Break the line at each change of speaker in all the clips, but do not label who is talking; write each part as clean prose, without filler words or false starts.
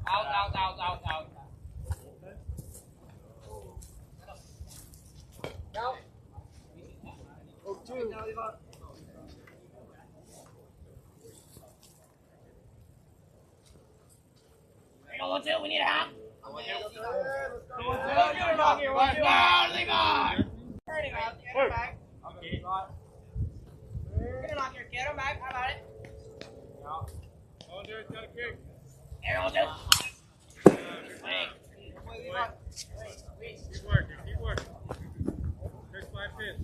Out. We need a half. Get him back. How about it?
Keep working. There's 5 pins.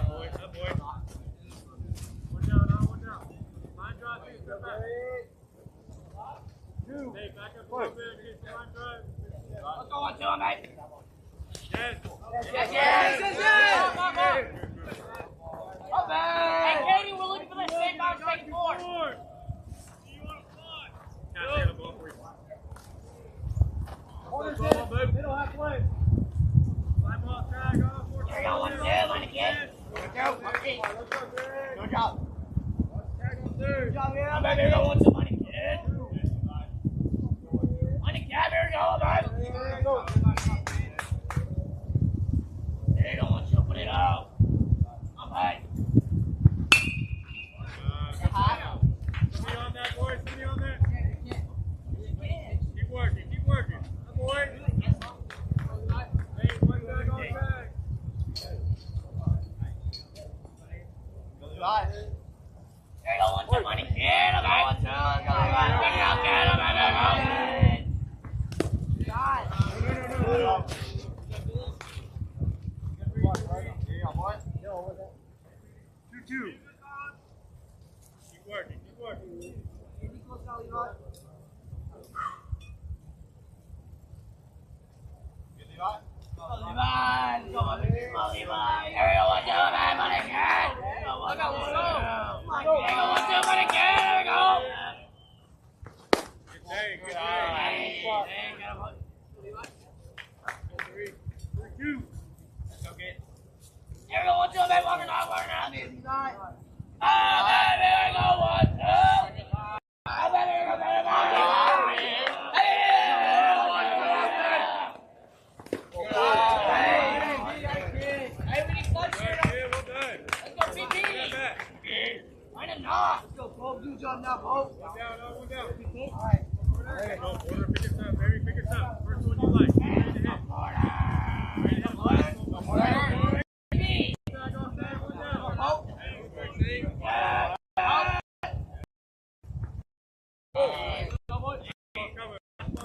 Good boy. One down. Line drive, step back. 2. Hey, back up a little bit. Get the line drive.
Let's go on to him, mate.
Yes.
Hey, Katie, we're looking for that same box taking forward.
See you on a fly. Can't get a ball for you. Middle halfway. Line ball, tag off.
There you go, 1, 2, line again. Good job.
Tag on 3.
Good job, yeah. Baby, here we go, 1, 2, money, kid. Money, kid, here we go, baby. There you go, 1, 2, put it out. All right.
Somebody on that, boys. Somebody on that. Keep working. Good boy. Hey, one tag on tag.
There you go, 1, 2, money, kid. Okay, 1, 2, go.
Two. Keep working.
Job now, Pope.
One down. All right. Order, pick it up, baby. Pick it up. First one you like. Ready to hit. Tag off that, one down. Ball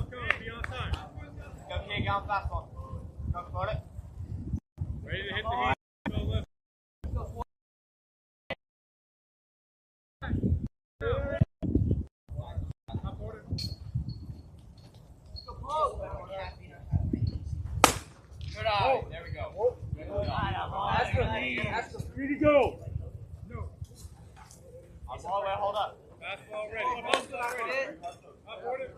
cover. Be on time.
Go, kid, get on fast one. Go for it.
Ready to hit the heat. Go left.
Good eye. There we go.
That's the three to go. No.
Hold up.
Fastball ready. Up order.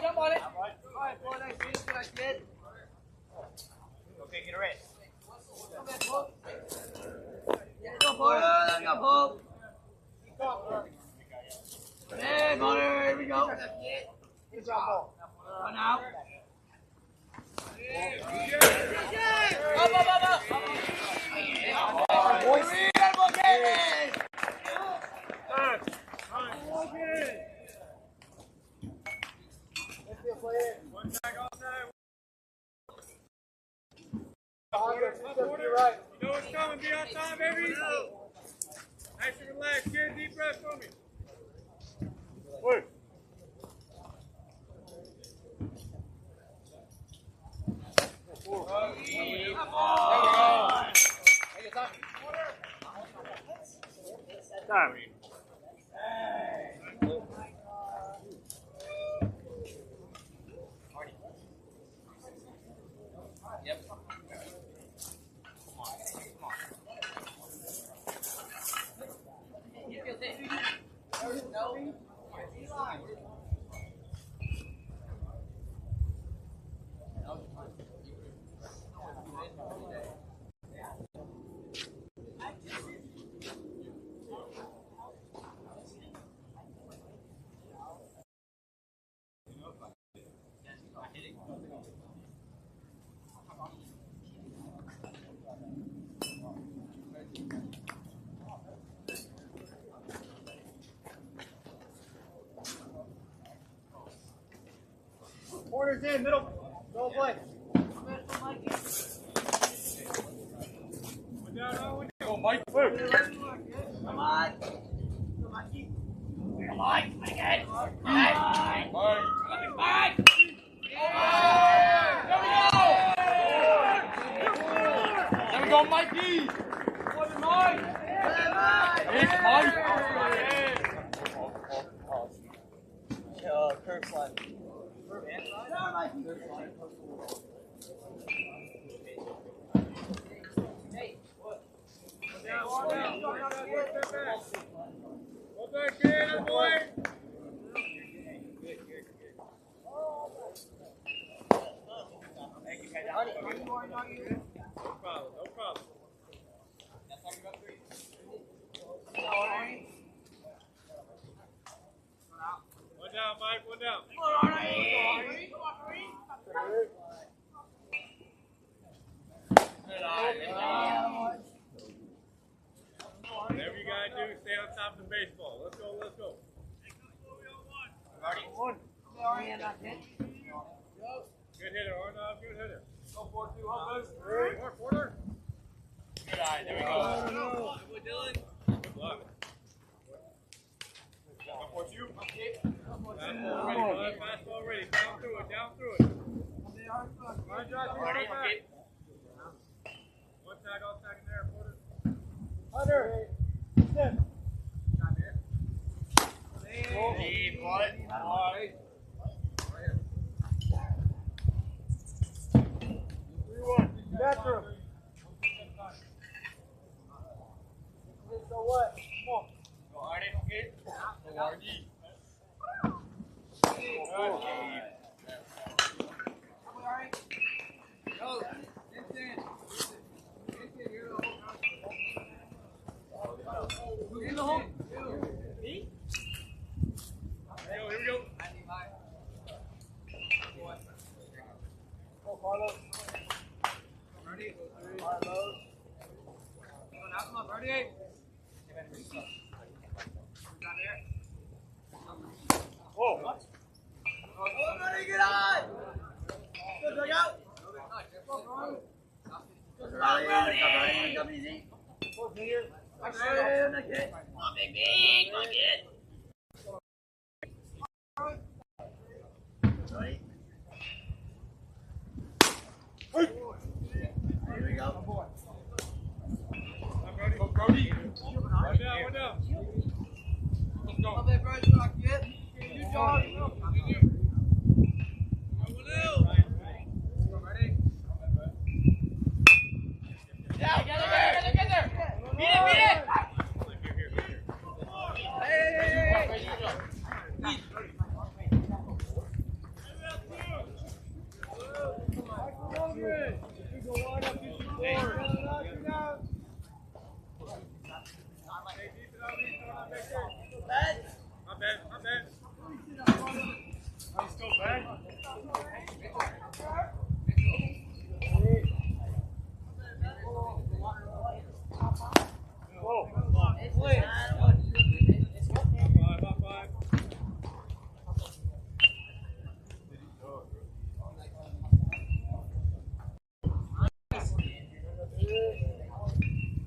Jump on it. Okay, get a rest. Go, Pope. Hey, Butter, here we go. Good job. One out. Up. Boys.
One tag off that.
Right.
You know what's coming. Be on time, baby. Nice and relaxed. Get a deep breath for me. Wait. Time. Corners in, middle. Go play. One down, one down. Go, Mike.
Come on. Come on, keep. Come on, again. Come on. Mike.
There we go, Mikey. What is Mike? It's Mike.
Curve slide.
Well done, kid, boy. No problem, no problem. One down, Mike, one down. Whatever you gotta do, stay on top of the baseball. Let's go, let's go. Good hitter, Arnav, good hitter. Go 4-2, More, Porter. Good eye, there we go. Good Dylan. Good luck. Go 4-2. Fastball ready, down through it, down through it. One tag, all tag in there, Porter.
Hunter. Step.
Lead, what?
Bathroom. So what? Come on.
Go Arnie, okay? Go Arnie.
In the hole. Me?
Here we go.
Go, Carlos.
Ready?
Carlos.
Come on, ready?
Whoa. What? Oh, buddy, get on! Good, look out! Come easy. Come here. Come on, big, big, look it. Ready? Here we go.
I'm ready. Go, Brody. One down, one down. Let's go.
Up there, Bryce, rock it. You dog. Yeah, get there. Beat it. Hey.
My bad. Let's go back.
Whoa.
Five.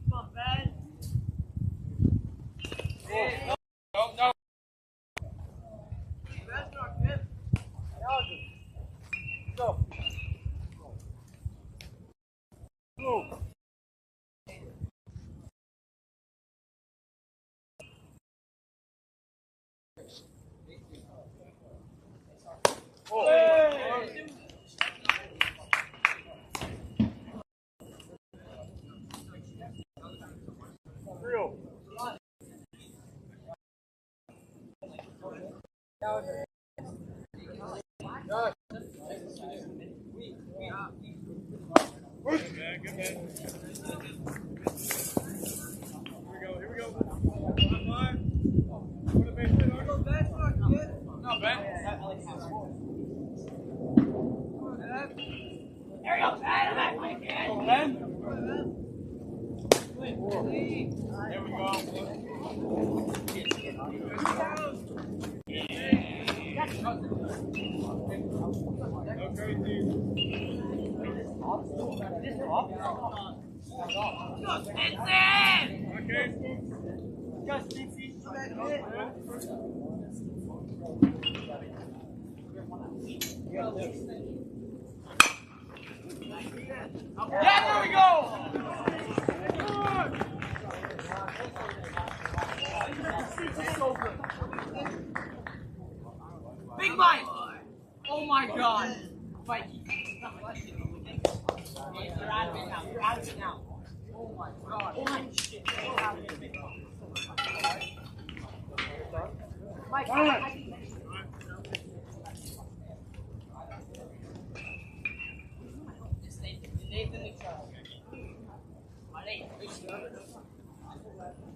Come on, Ben.
No.
That's not good. Go. Move. Real.
Good man. Here we go. Five. What a base hit, Arnold.
That's not good.
Not bad.
There you go, Ben. I'm back, my kid.
Go, Ben.
There we go. Yeah, there we go! Big Mike! Oh my god! Mikey. You're out of it now. You're out of it now. Oh my god. Holy shit. You're out of it. Mike,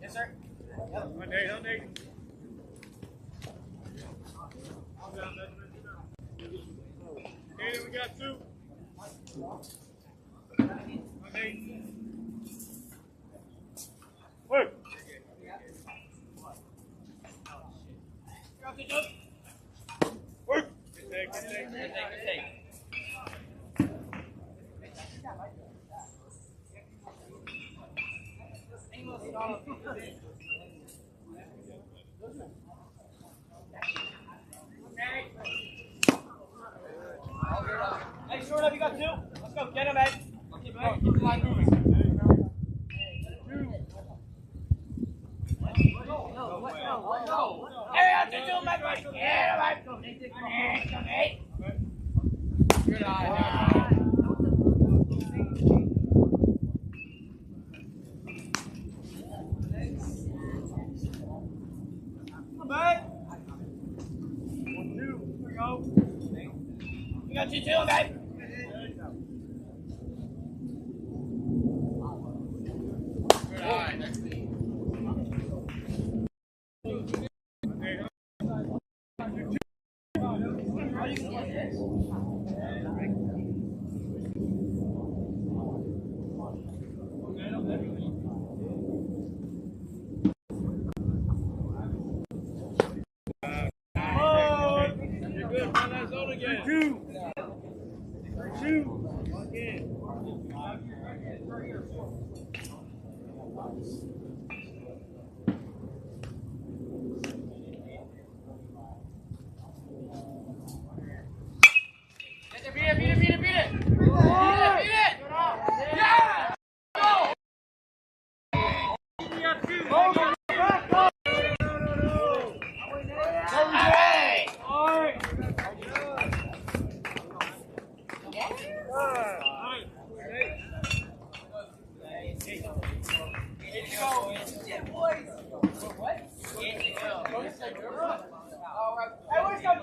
yes, sir.
On Nate. Nate, we got two. On Nate. Work. Work. Good take.
Hey, short up, you got two. Let's go, get him, Ed. Keep the line moving. Hey, out to two, my boy. Yeah, go, Nate. Good eye. Come back. 1, 2. Here we go. We got you too, babe. Good eye. Next team.
You're good. Find that zone again. 2. Again.
Beat it! Yeah! Go! Hey!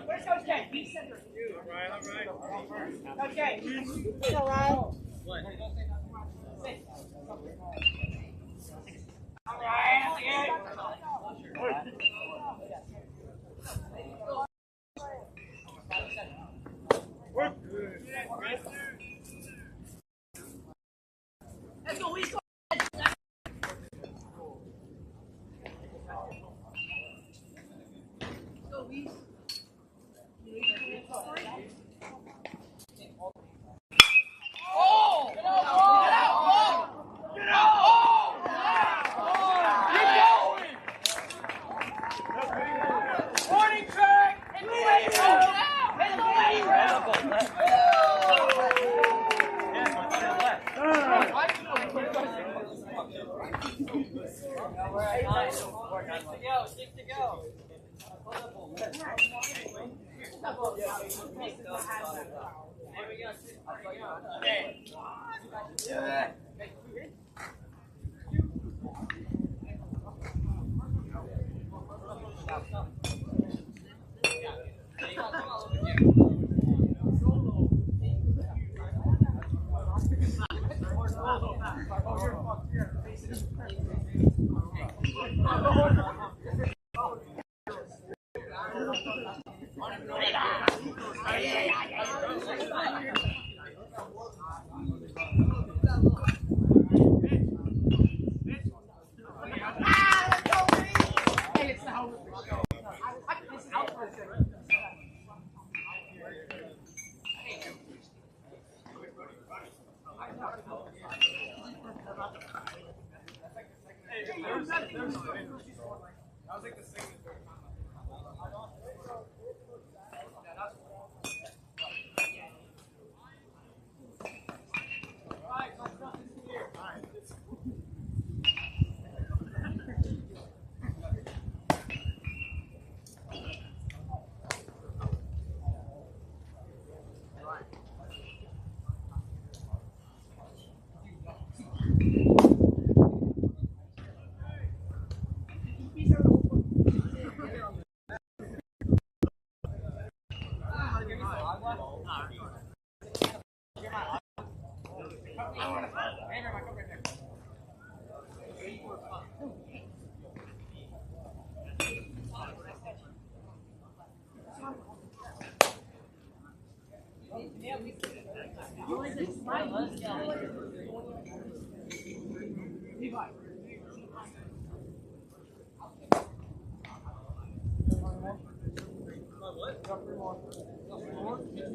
Where's Coach K? He's center.
All right.
Okay. Let's go, East.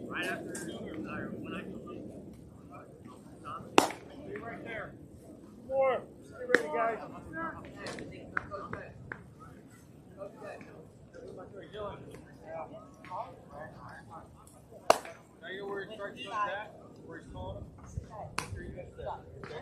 Right after when I
Right there. More. Stay ready, guys. Now you know where he starts like that? Where he's calling him? Here you get that. Okay?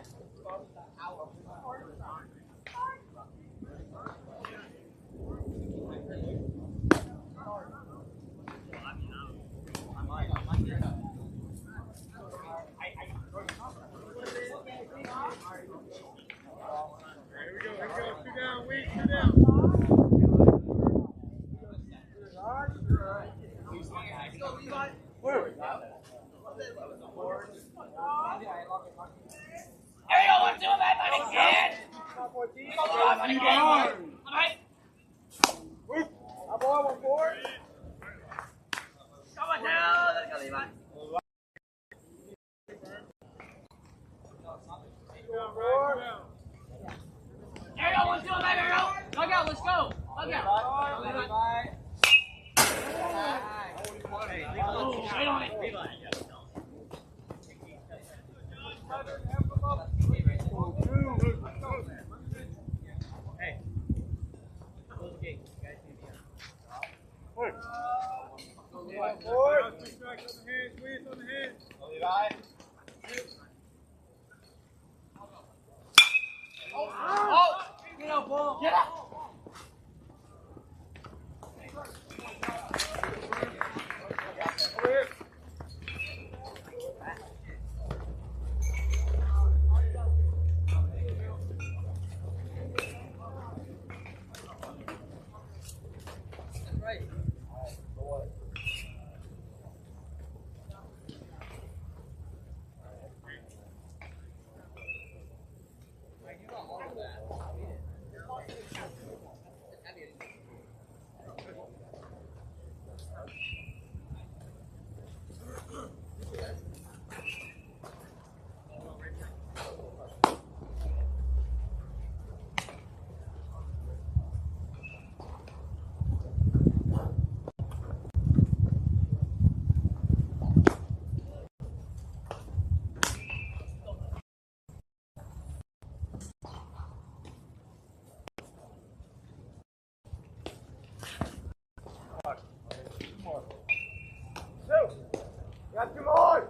Got two more!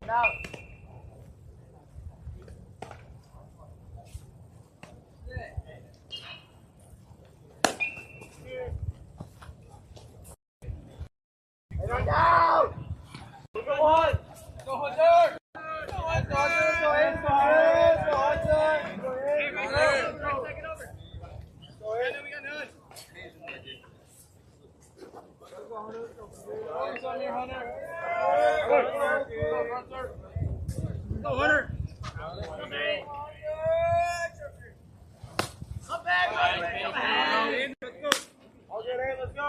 Now. Hey, run down! Go on! Go Hunter! Go Hunter! Go ahead! Go ahead! Go Hunter! Go ahead! Go ahead! Go ahead! We got none. Go Hunter! Focus on your Hunter! Go Hunter! Come back! Come back! Come back! Let's go! All good, hey, let's go!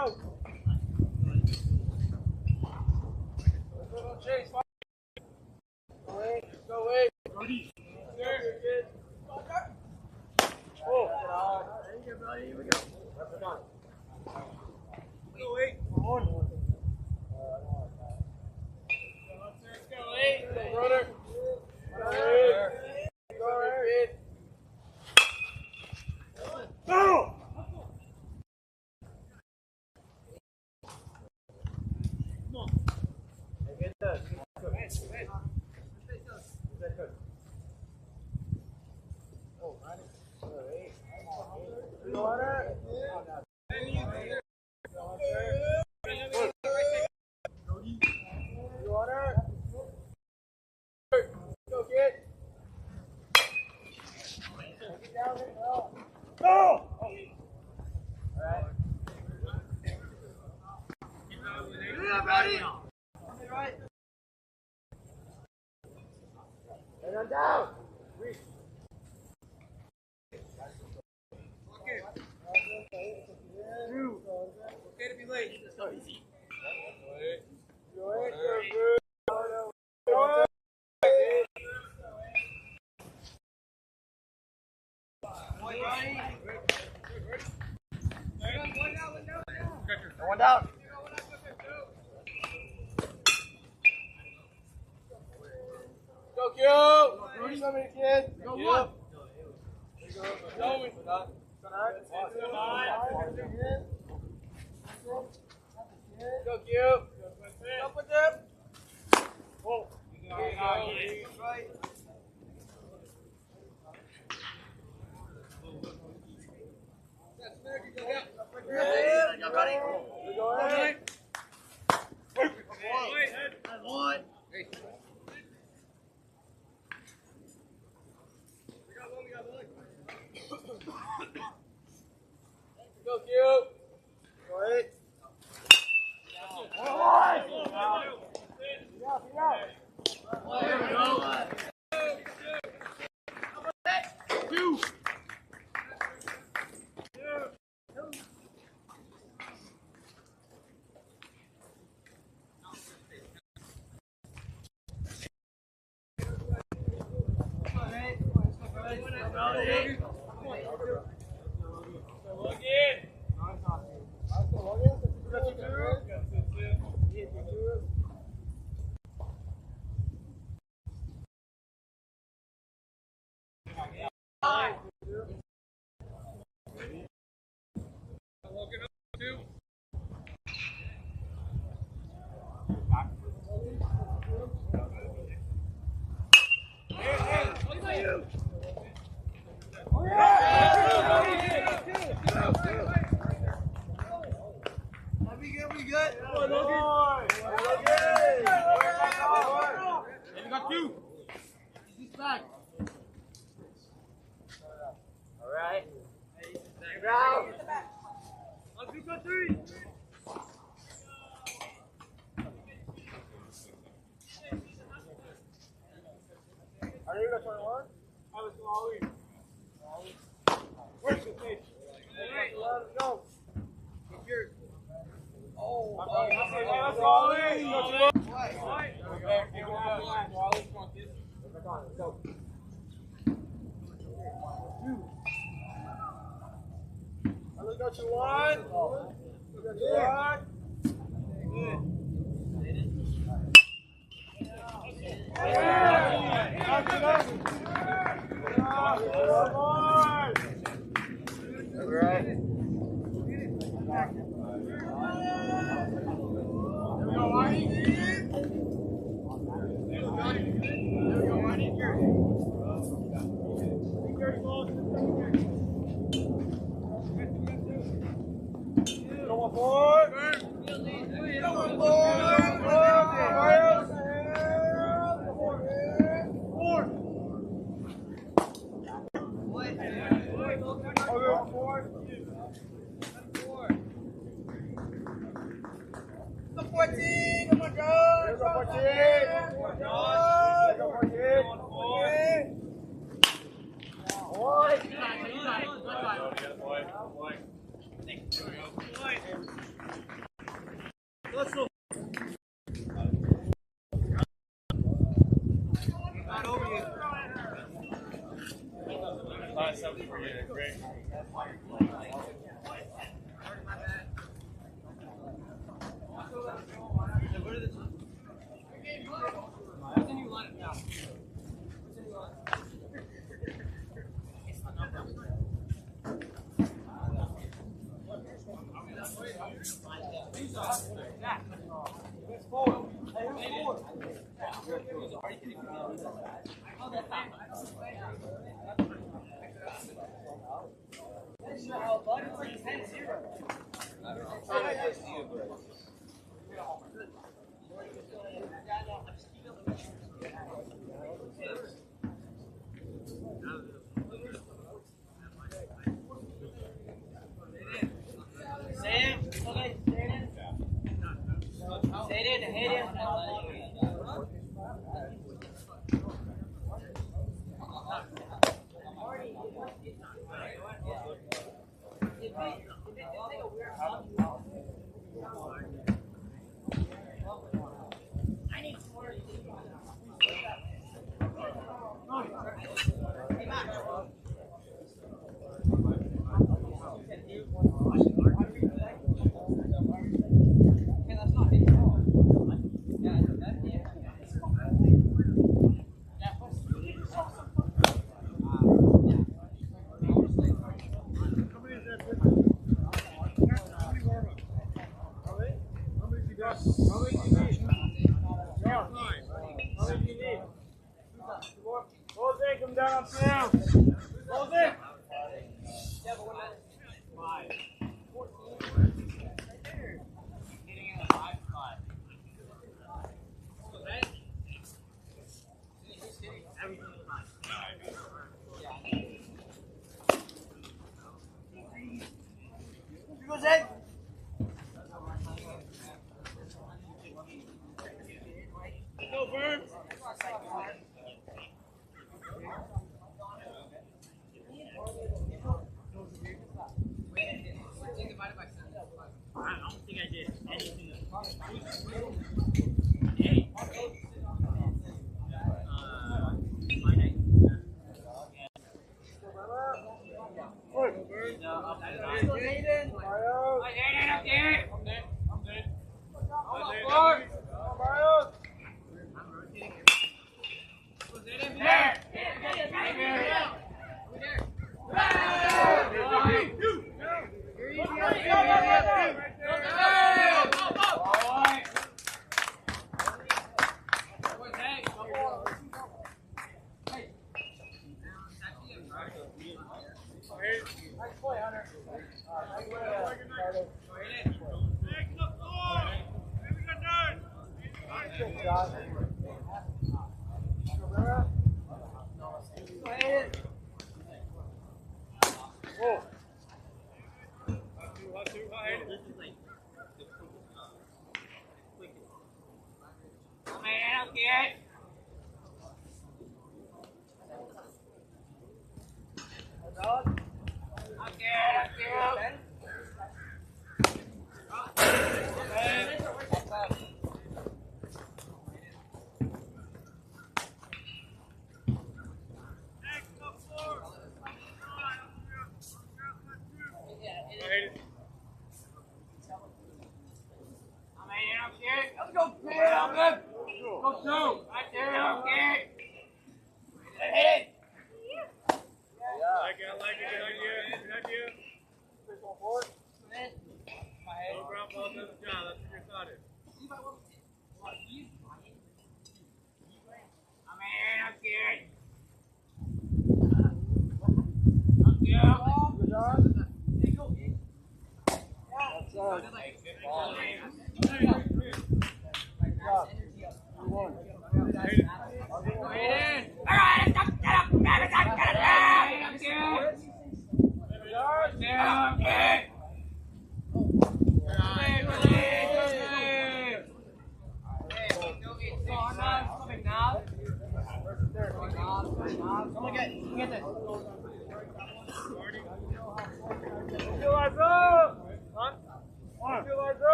Chase, go away, go away. There, good. Oh, there you go, buddy. Here we go. Go away. Come on. Go away. Go, brother. Go ahead. Go ahead. Go! Come on. Get that. Oh, right. You want it? You want it? Go get. Get down there. Go! All right.
got, buddy?
Right. And on down. Okay to be late.
So easy.
One down. Go, Q. Rudy, somebody, kid. Go, one. Go, we. Go, Q. Up with them. Whoa. Right.
Got, buddy? One.
Go, Q. Go ahead. Got you one. Got you one. Come down upstairs. Hold it.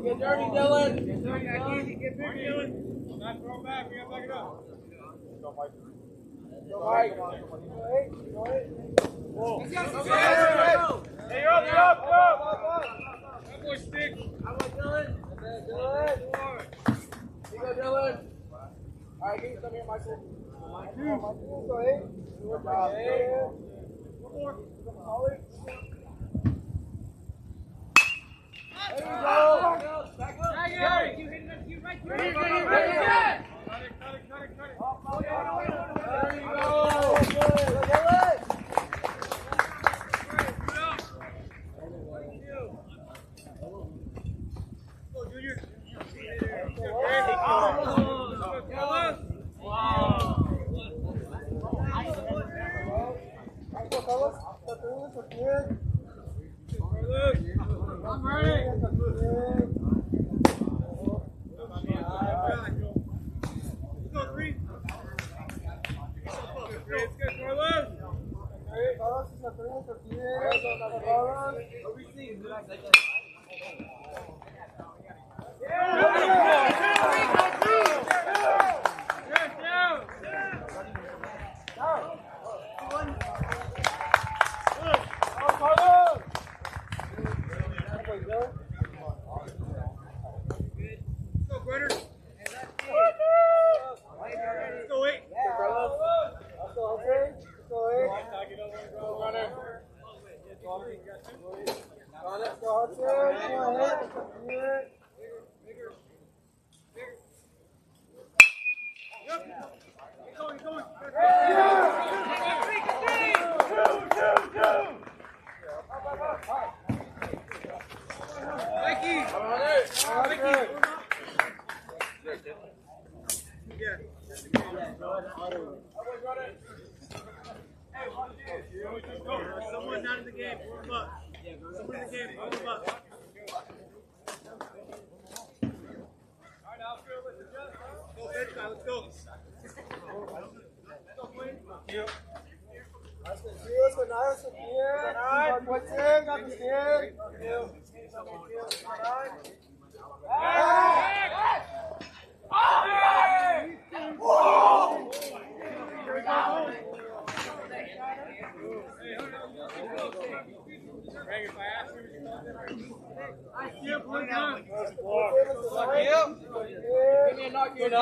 Get dirty, Dylan.
Get dirty, get big, Dylan. I'm not throwing back. We got to back it up.
Go, Mike. Go, Mike. Go,
Hey, you're up, you're up, you're up. That boy stick.
How about Dylan? Dylan. Here you go, Dylan. All right, give me some here, Michael. Michael, go ahead. Good job. One more. Ollie. There you go. Back up.
You hit it. You right
Cut
there.
it.
Cut it.
There you go. Good. Dylan.
Go, Junior. I'm ready. Let's go, 3. Let's go, Carlos. Someone not in the game, warm him up. Someone in the game, warm him up. Alright, outfield, let's adjust. Go, bench guy, let's go. Let's go, Quinn.
Give me a knock here, kid.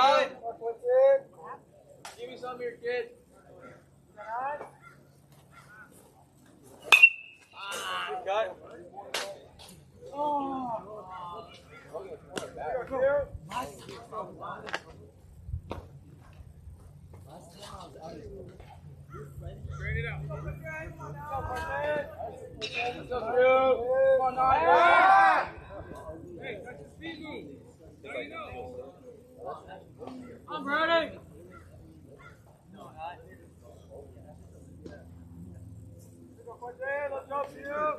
Give me some here, kid. Good cut.
Straight it out.
Come on, Naya.
Hey, that's a speed move. Now you know. I'm ready.
Let's go, you.
Go.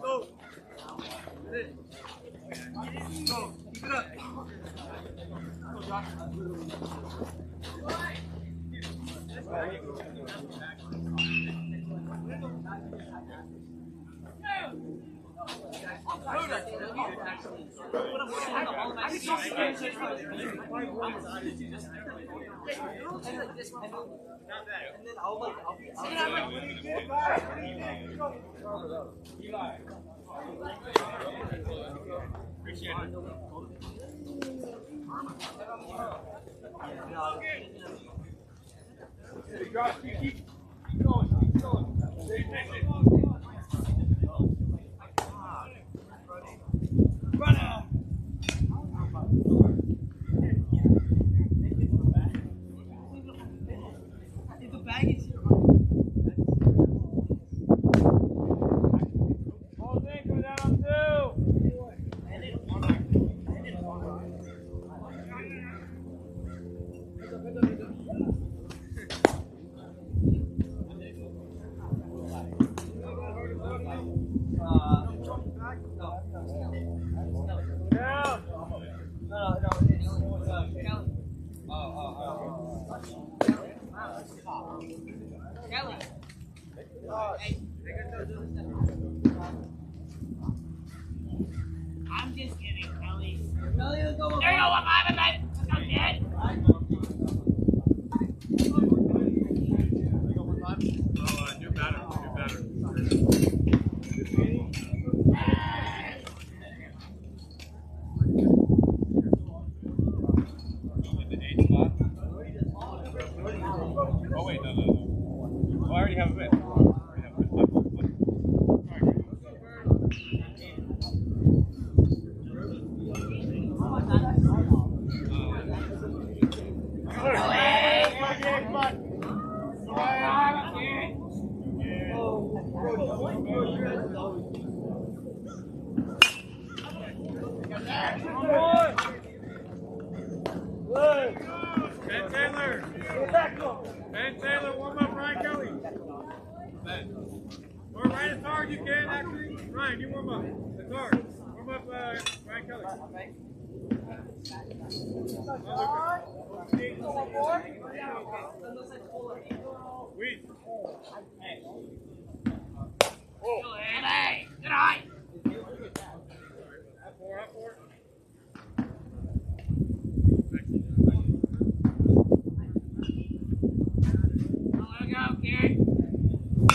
Go. Keep it up. Go, Josh. Keep going. Keep going.
I'm just kidding, Kelly. There you go, what happened, man? Let's go, kid.
Do better. In the 8th spot? Oh wait, no. Oh, I already have a bit. Ben Taylor, warm up Ryan Kelly. Ben. Or Ryan, as hard you can, actually. Ryan, you warm up. It's hard. Warm up Ryan Kelly. Wait.
Oh. Hey, good eye.
Up four.
Go, kid. Whoa.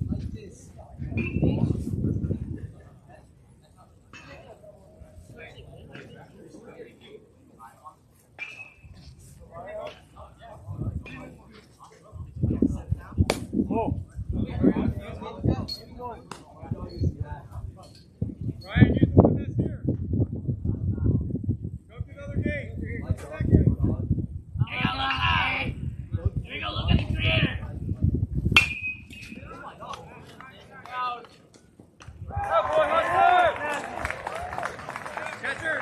Like this.
Ryan, use the one that's here. Go to another game.
Here we go, look at the creator.
Catcher.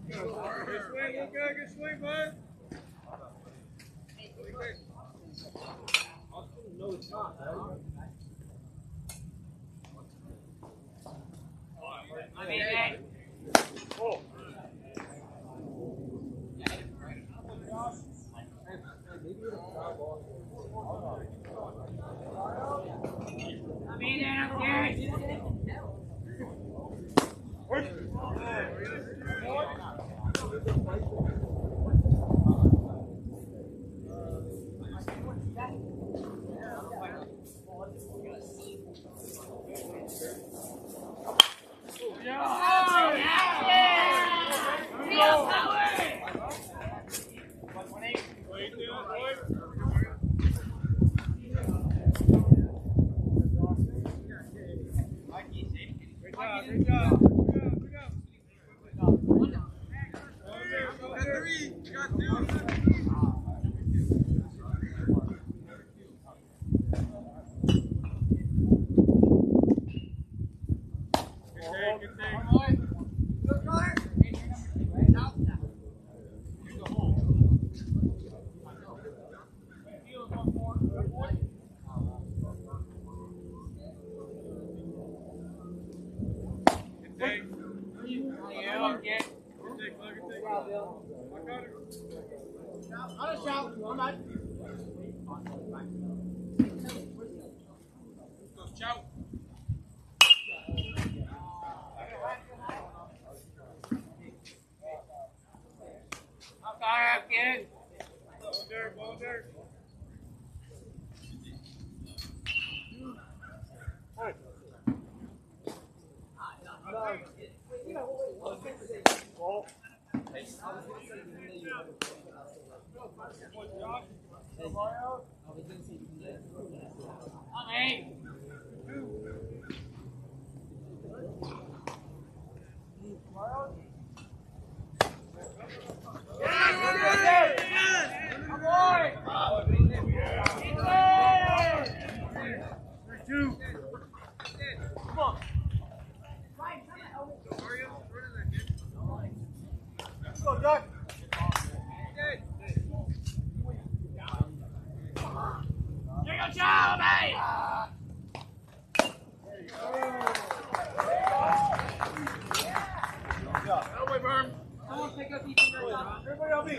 Good swing, Luca. Good swing, bud. Good job.
Go, Jack.
Here you go, Joe, mate!
Elbow burn.
Someone pick up Ethan right now. Everybody on me.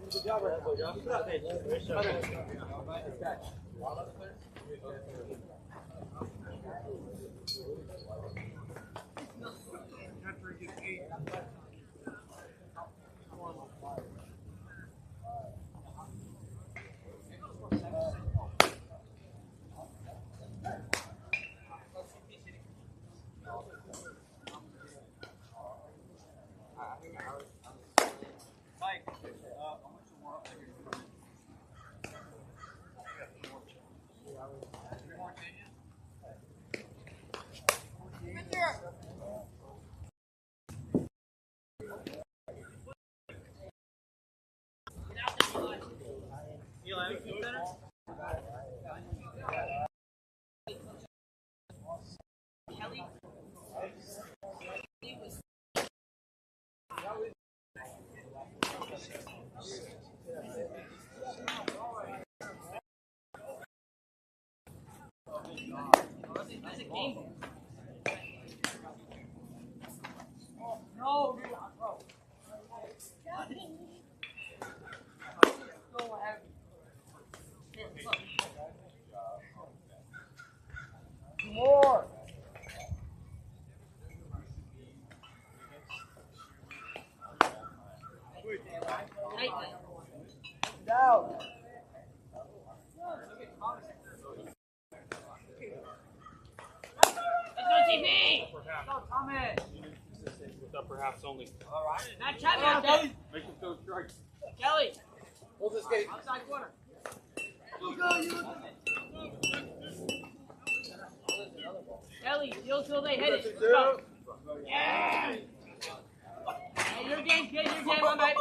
Good job, right? Keep it up, Paige. More. Down.
Let's go, TP!
Go, Thomas.
With upper halves only.
All right.
Not Chubby out there.
Make them throw strikes.
Kelly,
Hold this gate.
outside corner. Kelly, deal till they hit it. Go. Yeah! Hey, your game, kid, your game, my mate.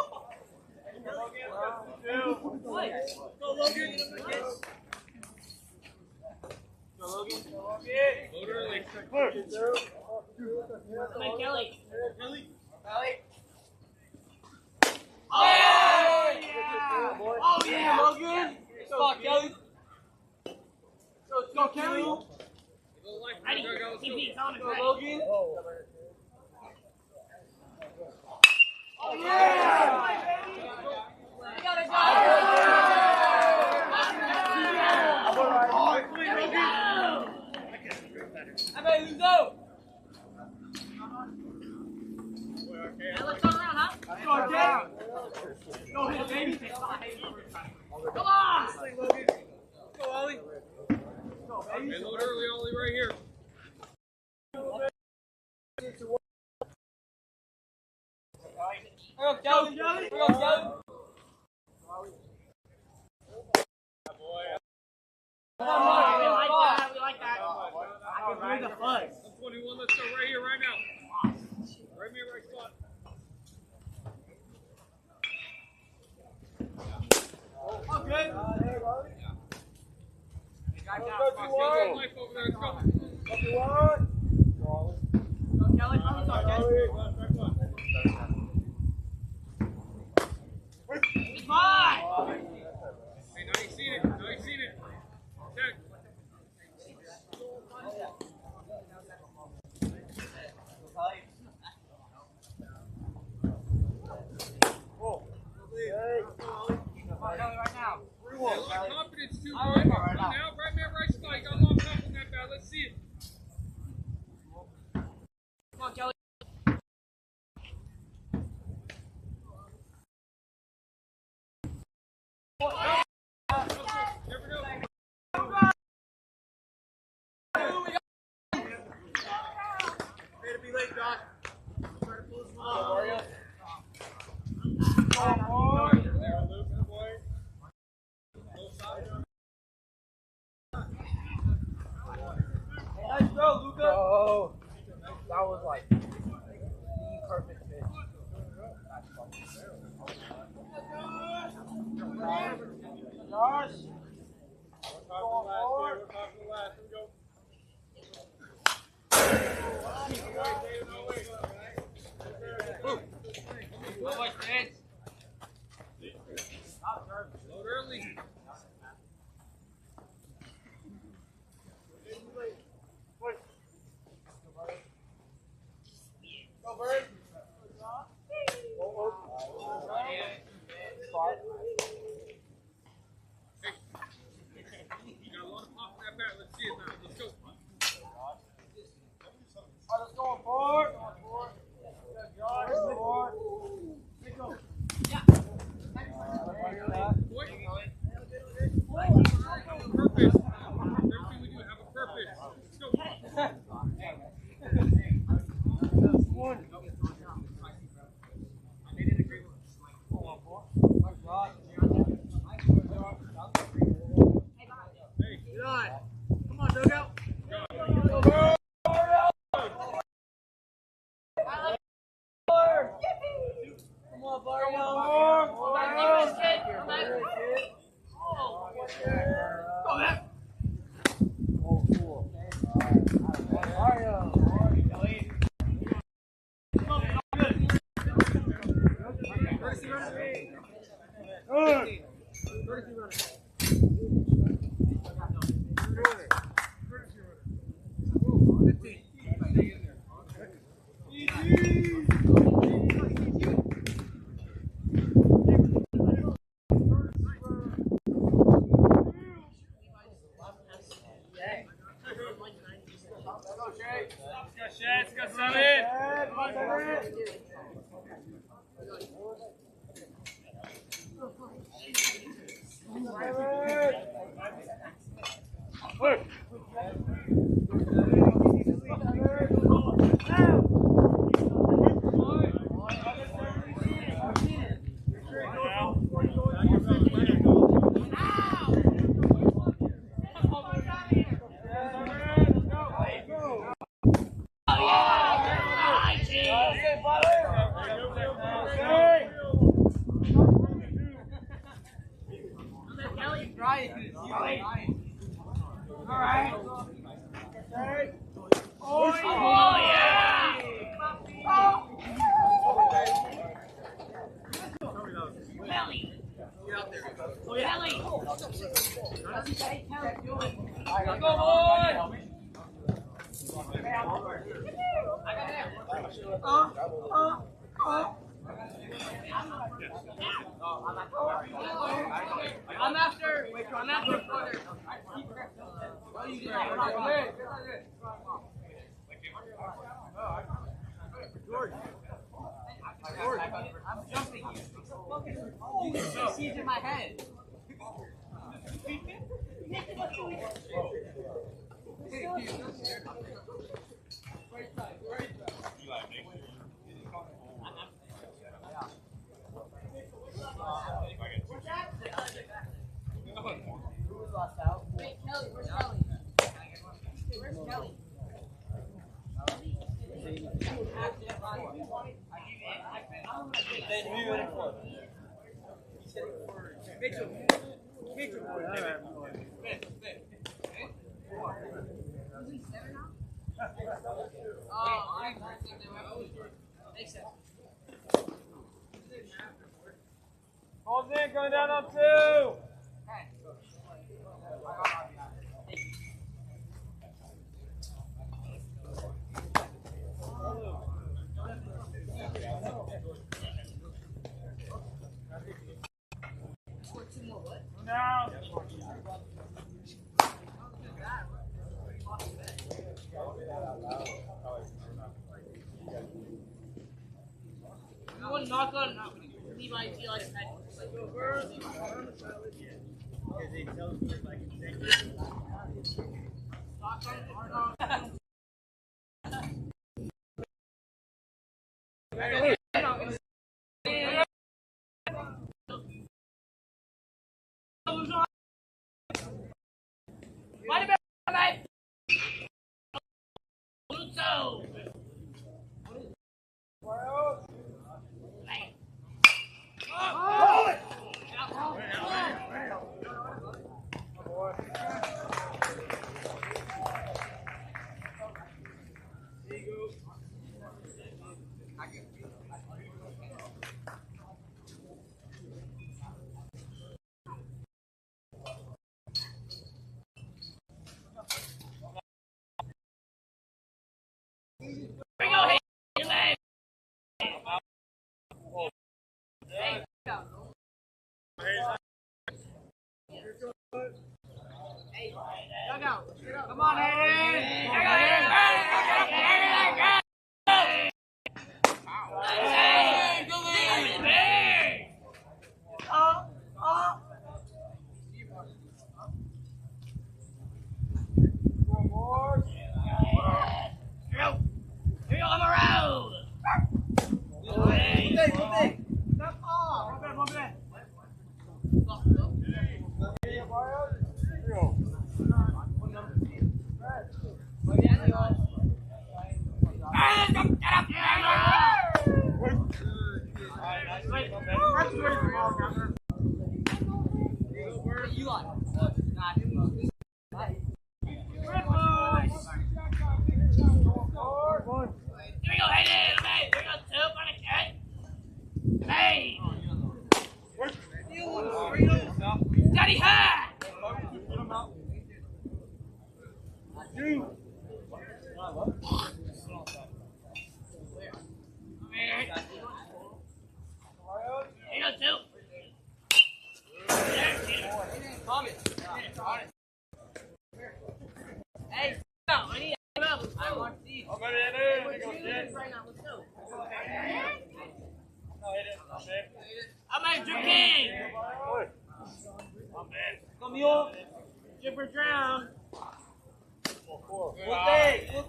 What?
Go, Logan. Go, Logan.
Load early.
Come on, Kelly.
Kelly.
Oh, yeah!
Oh, yeah, Logan. Go, Kelly. Let's go, Kelly.
Ready, TP, tell him it's
Go,
ready.
Logan.
Oh, yeah! We gotta go!
How about you go?
Now let's turn around, huh?
Go, Jack. Go ahead, baby.
Come on!
Go, Ollie. Go, baby.
Hey, load early, Ollie, right here.
Go, Kelly. Go, Kelly.
Oh, we like that, we like that.
I can hear the fuzz.
121, let's go right here, right now. Right here, right spot.
Okay.
Life over there, let's go.
Go, Kelly, from the top, Kelly. It's fine!
Hey, now you seen it. Now you seen it. Check.
Right now.
Hey, a lot of confidence too, boy. Right now, right man, right spot. You got a lot of confidence in that bat. Let's see it.
Come on, Kelly.
Never know.
Way to be late, Josh. Try to pull his mom.
There, Luke, good boy. Ball's in, going down on 2. Now.
You want to knock on Levi's Eli's head. Come on, Hayden! Daddy high! Hey, I need to I want to see. Right now, let's go. I'm a drip king. Come here. Drip or drown.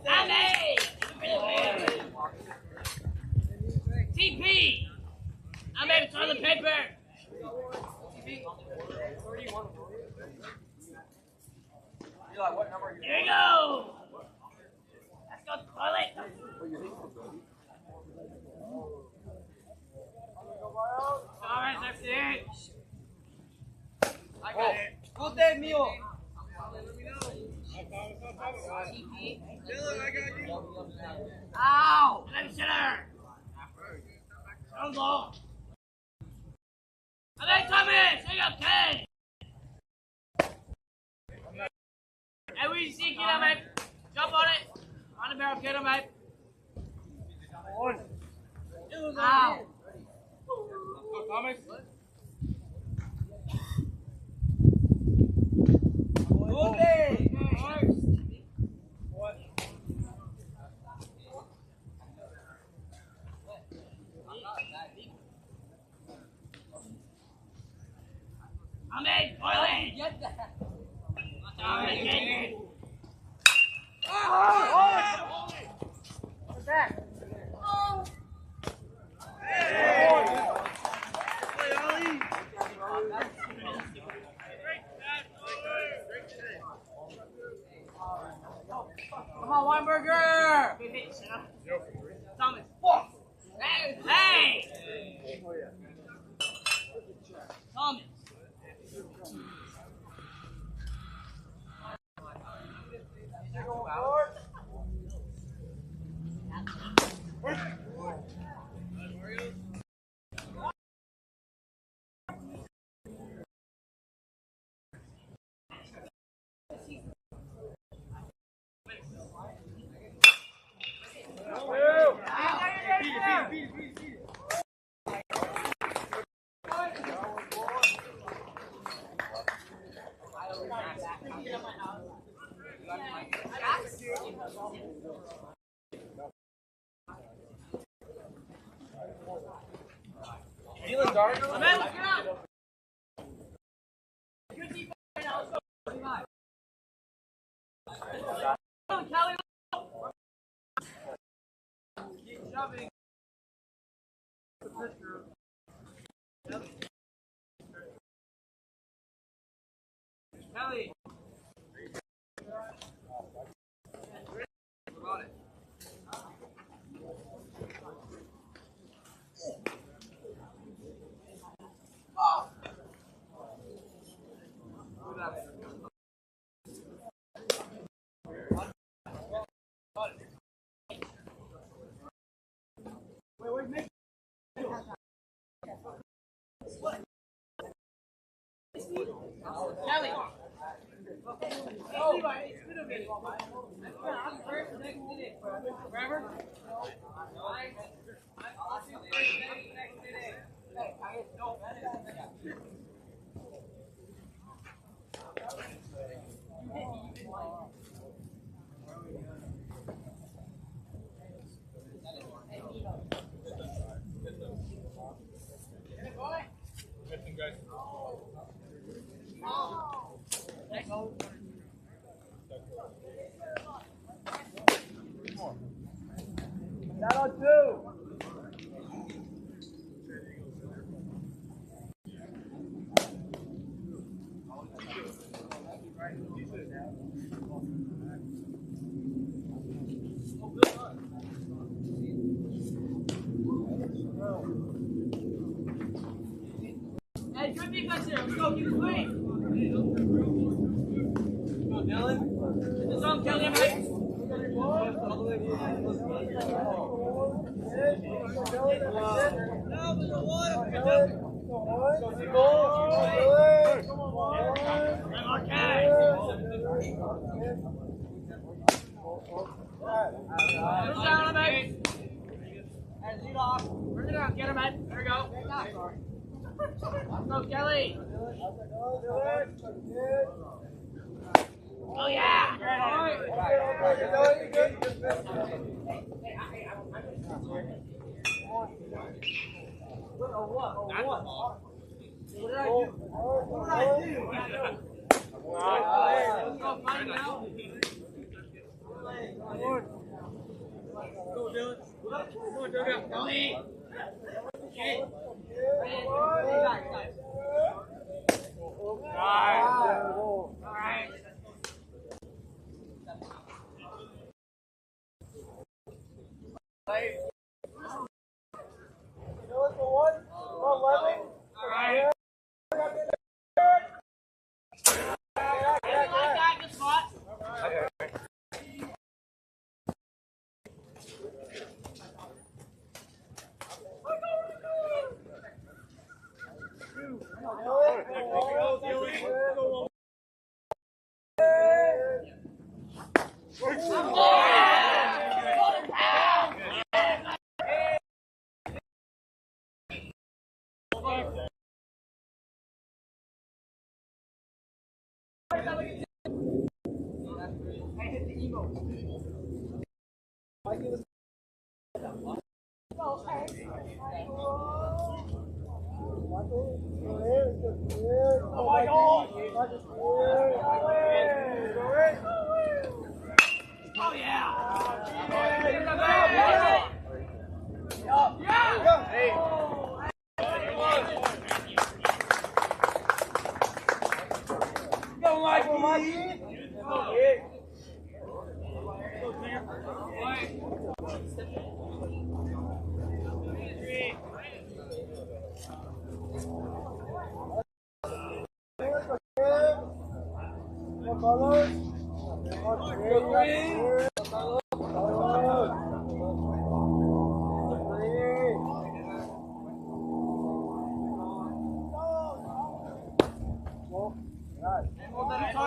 I'm a TP. I'm a toilet paper. Here you go. Let's go toilet. Alright, that's it. I got it.
Good day, Mio.
Ow! Let me sit her. Don't go. Hey, Thomas! Are you okay? Hey, we see kid, mate. Jump on it. On the barrel, kid, mate. Ow!
Thomas?
Good day.
I'm in toilet.
Get that.
I'm in.
What's that? Come on, Weinberger!
Thomas. Hey! Hey! Thomas.
Feeling dark?
Man, let's get up. Good defense right now. Let's go. Come on, Kelly.
Keep shoving. Kelly. Got it.
Kelly. Forever?
That on two.
Hey, good defense here. Let's go. Keep it clean.
Go, Dylan.
In the zone, Kelly. Mate. Bring it up. Get him, Ed. There we go. Let's go, Kelly. Oh, yeah. What did I do? Let's go find out.
Go, Dylan. Come on, Dylan.
Kelly. All right. Good spot. Oh, yeah.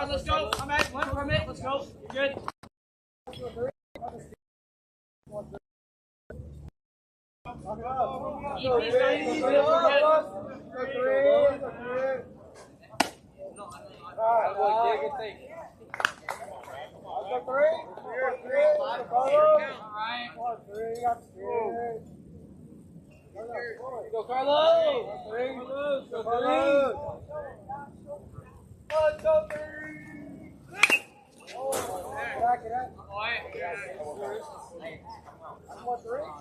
Let's go. I'm at one from it. Let's go. You're good.
Go, Carlos! Go, Carlos! 1, 2, 3! Oh, back it up. 1, 3.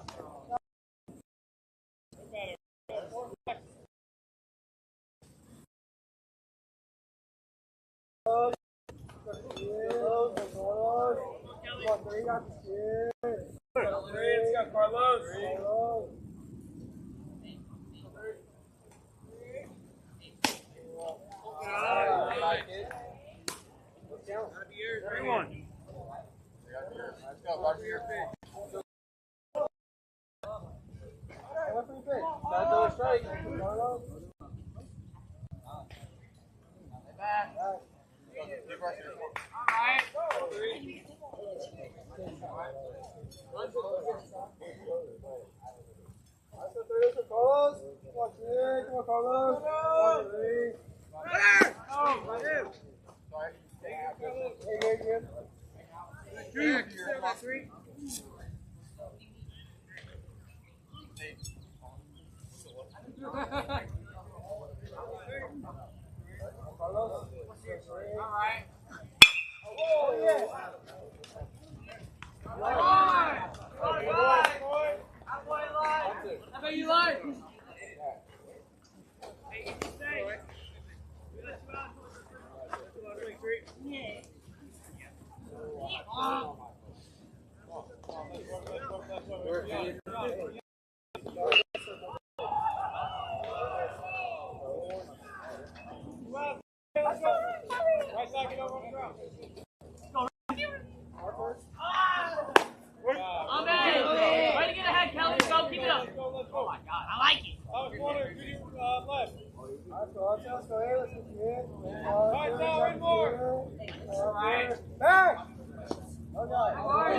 Carlos. Everyone. Let's go. Back to your feet.
Strike.
right.
Oh, yeah.
How about you lie?
Right side, get over on the ground.
Amen. Way to get ahead, Kelly. Go, keep it up.
Let's go.
Oh my God, I like it.
I was wondering, could you left?
Let's go here. Let's get you in.
Right now, one more.
Back. Okay.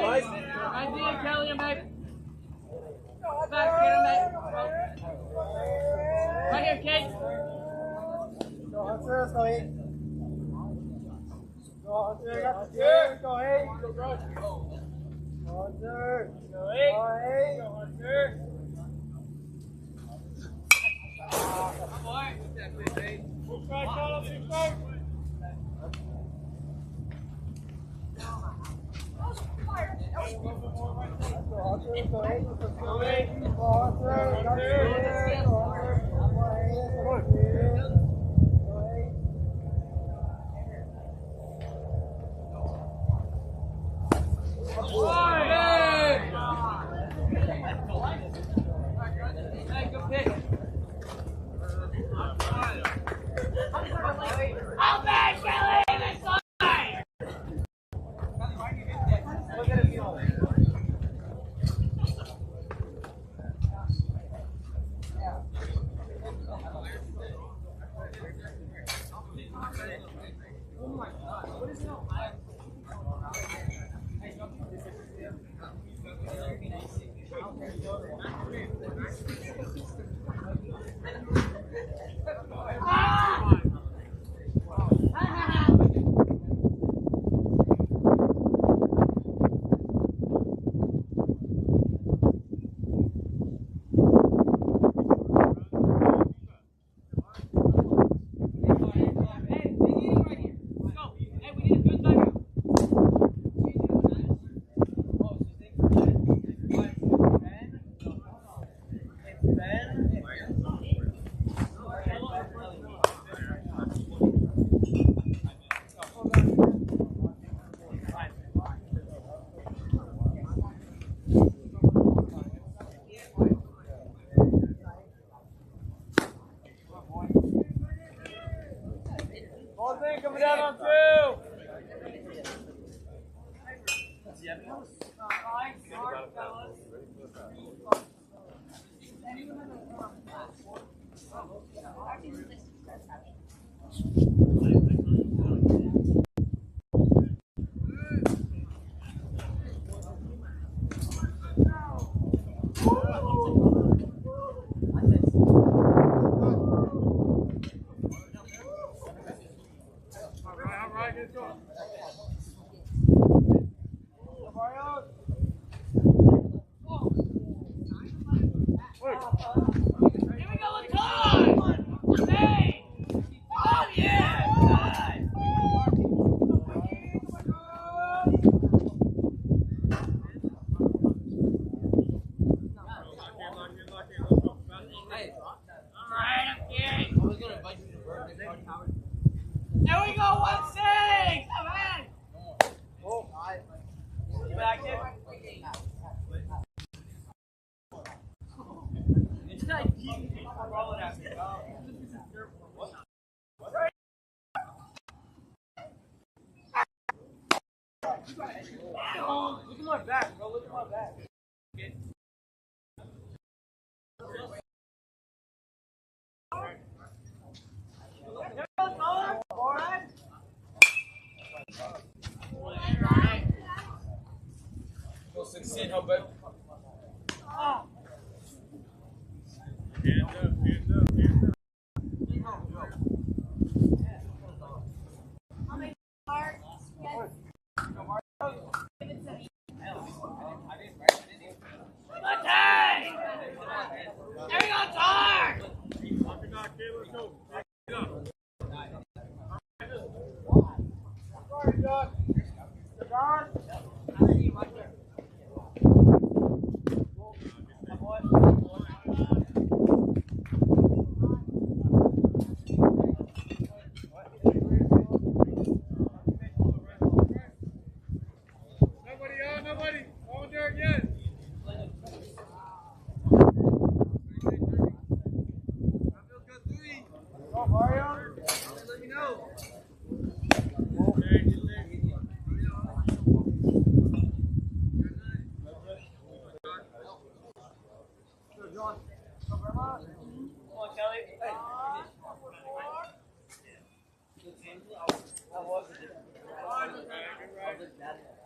Right there, Kelly, I'm back. Back, get him back. Right here, Kate.
Go Hunter, let's go eight. Go Hunter, got the two. Go eight. Go Hunter. Go eight. Go Hunter.
Push back, Colin, push back.
Go Hunter, let's go eight. Let's go eight. Go Hunter, got the two. Go Hunter. Go eight. Go eight.
Hey, good pick. All back, Kelly! That's all right!
Ball thing coming down on two.
All right, get it going.
Here we go with time! Hey! Oh yeah! Alright, I'm kidding. There we go, 1-6! Come on! You back in? It's like roll it out here.
Look at my back, bro. Look at my back.
Go 16, how bad?
Hands up, hands up, hands up.
Monte! There we go, Tar!
Knock it out, Caleb, go. Nobody. Volunteer again.
Go, Mario.
Let me know.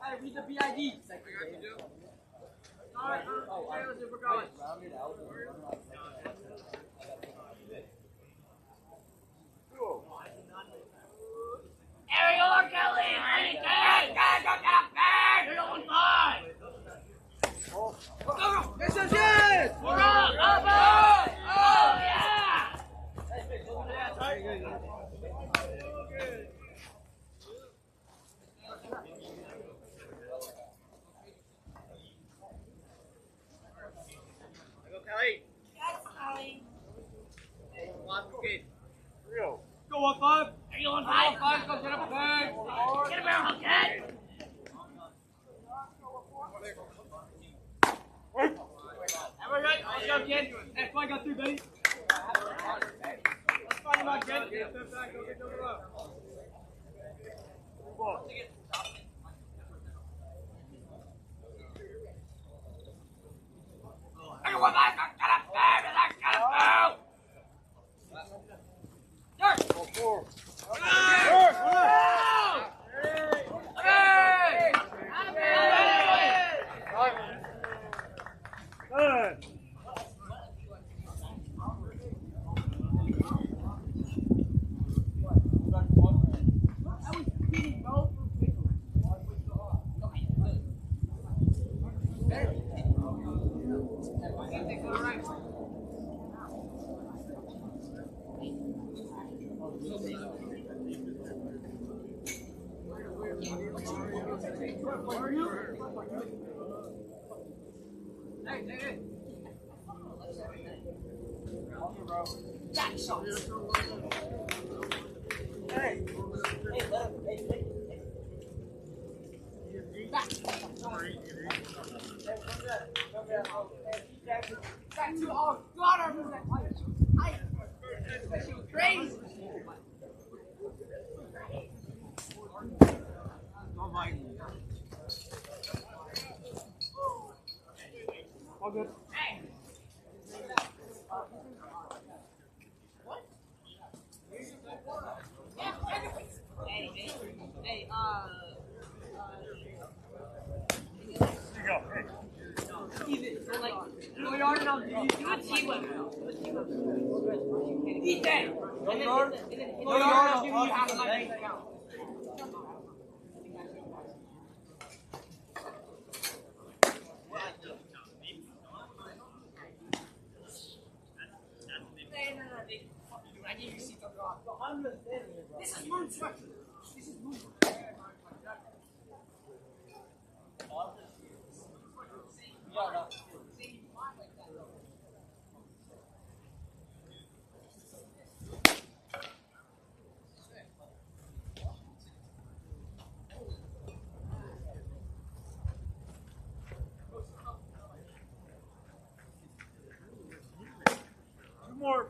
Hey, read the BID. Alright, let's see if we're going. Ariel Kelly! You're on five!
This is it!
We're up! Oh, yeah!
Go, Kelly.
Yes, Kelly.
Real.
Go, 1-5.
Are you on five? Go get up a bag. Get a barrel, kid. Let's go, kid. Hey, fly got through, buddy. Let's find him out, kid.
Step back. Go get over up.
Everyone, get up there.
Four. Good.
Hey. Back to our daughter. She was crazy.
All good.
Hey. Hey,
Here you go. Hey.
Steven, so like, go yard and I'll do a team DJ! And then go yard, I'll give you half of my bank account. This is moon structure. This is moon.
Two more.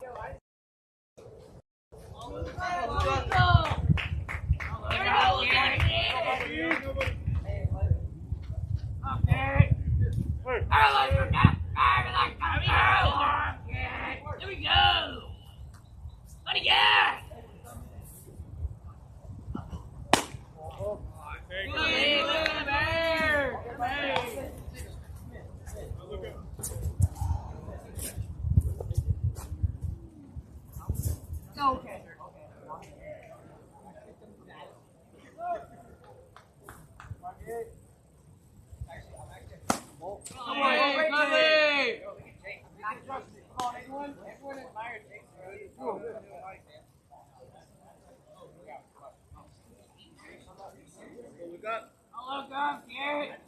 Right.
Here we go! Let it go! Hello, God, Garrett.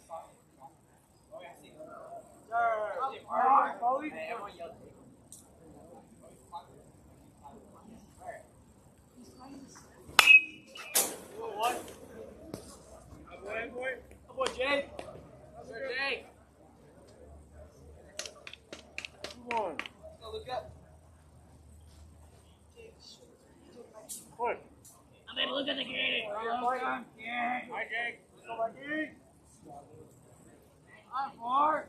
Come on, Jake. Jake.
Come on. Push.
I'm able to look at the gate. Hello, God, Garrett.
Hi, Jake.
Go back in.
I'm four.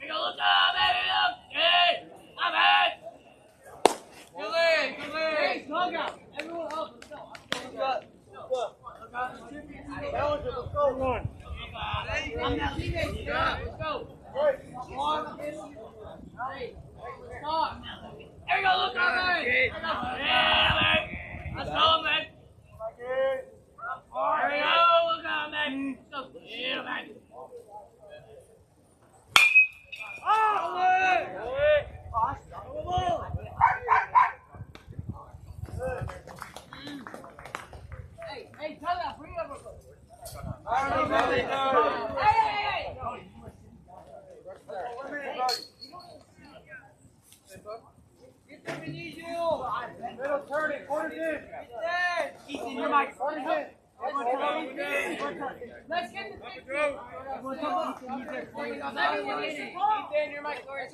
We go look up, baby, look. Hey, I'm in. Good lead, good lead. Hey, dog out. Everyone else, let's go.
Look up. Balance it. Let's go. Come on.
I'm not leaving. Let's go.
Right.
One. Hey, stop. There we go, look up, man. Yeah, man. Let's go, man.
Back in.
There we go, look up, man. Let's go. Yeah, man. Hey, tell that, bring it up real quick. Hey!
Middle turn it. Corner's in.
Ethan, you're my
Corner's in.
Let's get the thing.
Ethan, you're my Lord.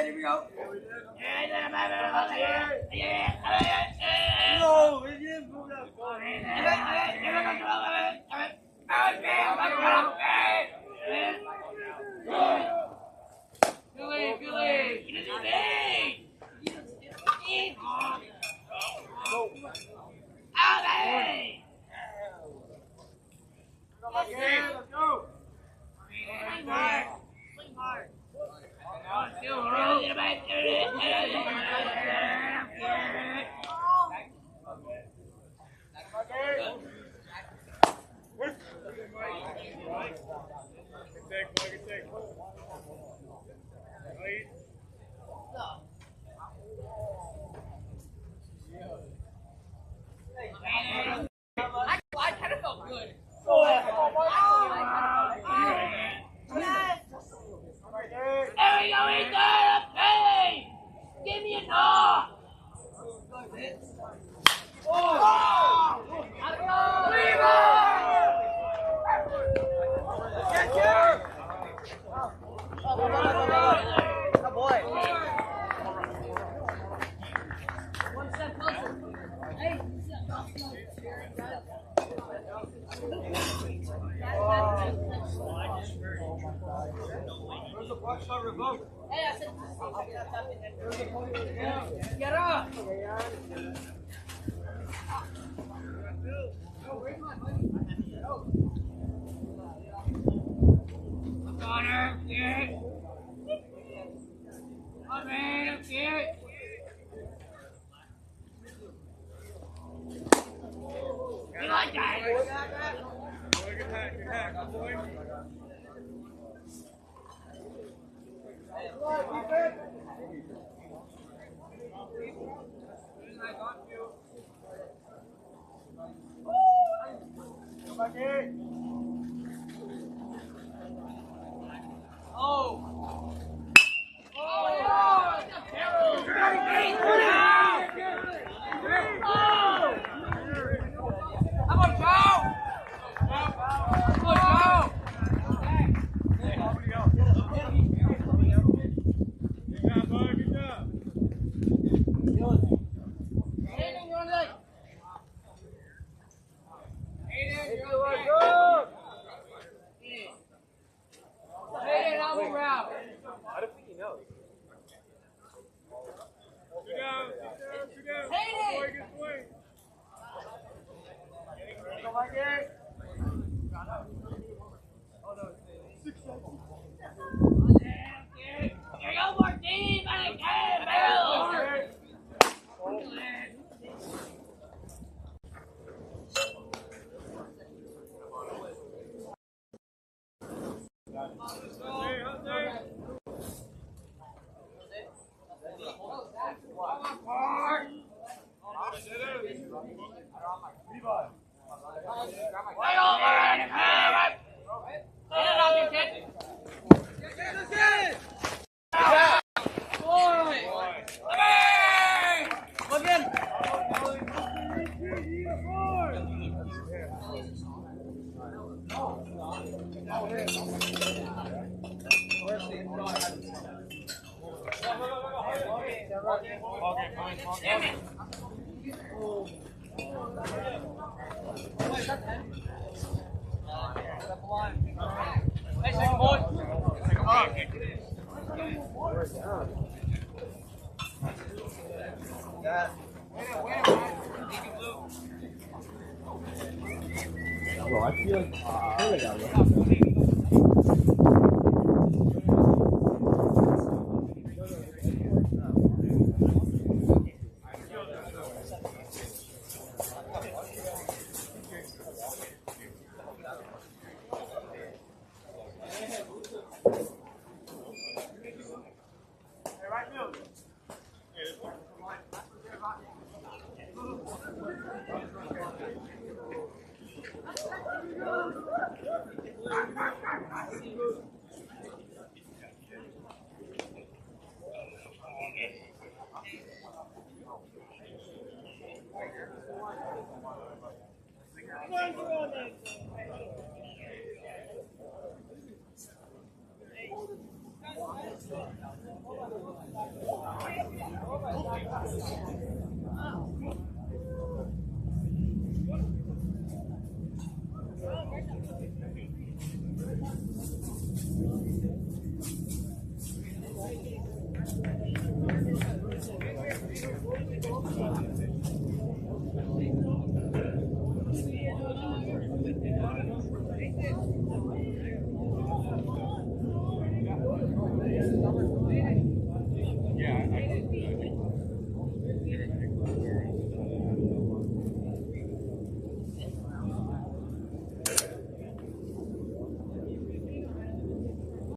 Here we go.
No, it is moved up. Let's go.
I kind of felt good. There we go, Ethan! Hey! Give me a knock! One step closer. Hey,
There's a black shot revoked.
Hey, I said, get up! Connor, get! Come in, get! You like that?
Good hack. Boy.
Go back in.
Oh! Oh, yeah! It's a barrel! Oh! How about Joe? Come on, Joe!
Good job, bud. Good job.
Aiden, you're on the... Aiden, you're on the...
Go.
Aiden, I'll move around.
I don't think he knows.
Sit down.
Hey,
Boy, good swing.
Go back in.
Oh, damn. Hey, second boy.
Bro, I feel like I got it.